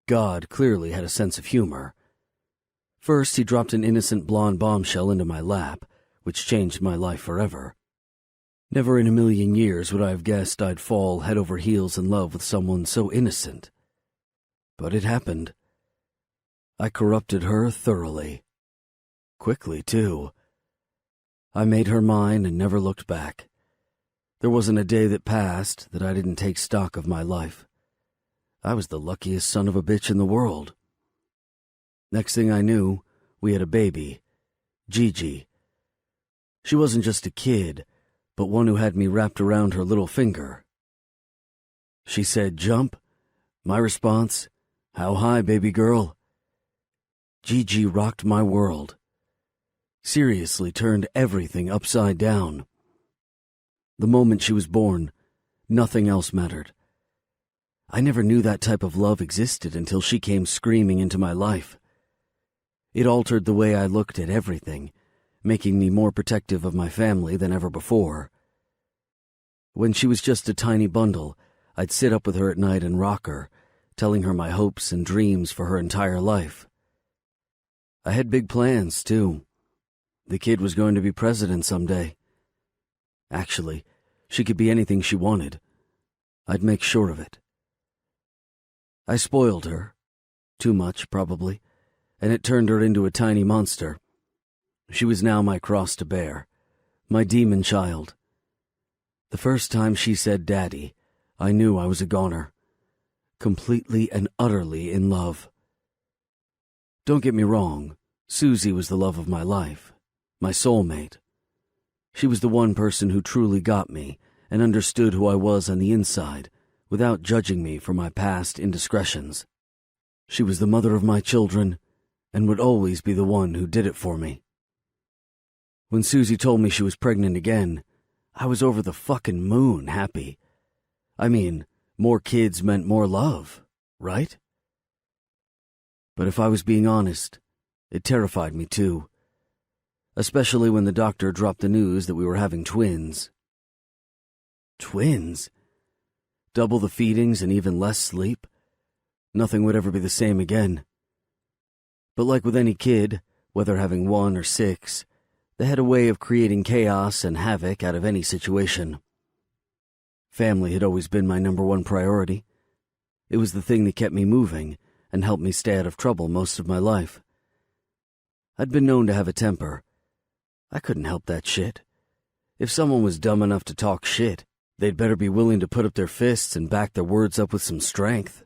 God clearly had a sense of humor. First, he dropped an innocent blonde bombshell into my lap, which changed my life forever. Never in a million years would I have guessed I'd fall head over heels in love with someone so innocent. But it happened. I corrupted her thoroughly. Quickly, too. I made her mine and never looked back. There wasn't a day that passed that I didn't take stock of my life. I was the luckiest son of a bitch in the world. Next thing I knew, we had a baby, Gigi. She wasn't just a kid, but one who had me wrapped around her little finger. She said, "Jump." My response, "How high, baby girl?" Gigi rocked my world. Seriously turned everything upside down. The moment she was born, nothing else mattered. I never knew that type of love existed until she came screaming into my life. It altered the way I looked at everything, making me more protective of my family than ever before. When she was just a tiny bundle, I'd sit up with her at night and rock her, telling her my hopes and dreams for her entire life. I had big plans, too. The kid was going to be president someday. Actually, she could be anything she wanted. I'd make sure of it. I spoiled her. Too much, probably, and it turned her into a tiny monster. She was now my cross to bear, my demon child. The first time she said "Daddy," I knew I was a goner. Completely and utterly in love. Don't get me wrong, Suzy was the love of my life, my soulmate. She was the one person who truly got me and understood who I was on the inside without judging me for my past indiscretions. She was the mother of my children and would always be the one who did it for me. When Suzy told me she was pregnant again, I was over the fucking moon happy. I mean, more kids meant more love, right? But if I was being honest, it terrified me too. Especially when the doctor dropped the news that we were having twins. Twins? Double the feedings and even less sleep? Nothing would ever be the same again. But like with any kid, whether having 1 or 6, they had a way of creating chaos and havoc out of any situation. Family had always been my #1 priority. It was the thing that kept me moving and helped me stay out of trouble most of my life. I'd been known to have a temper. I couldn't help that shit. If someone was dumb enough to talk shit, they'd better be willing to put up their fists and back their words up with some strength.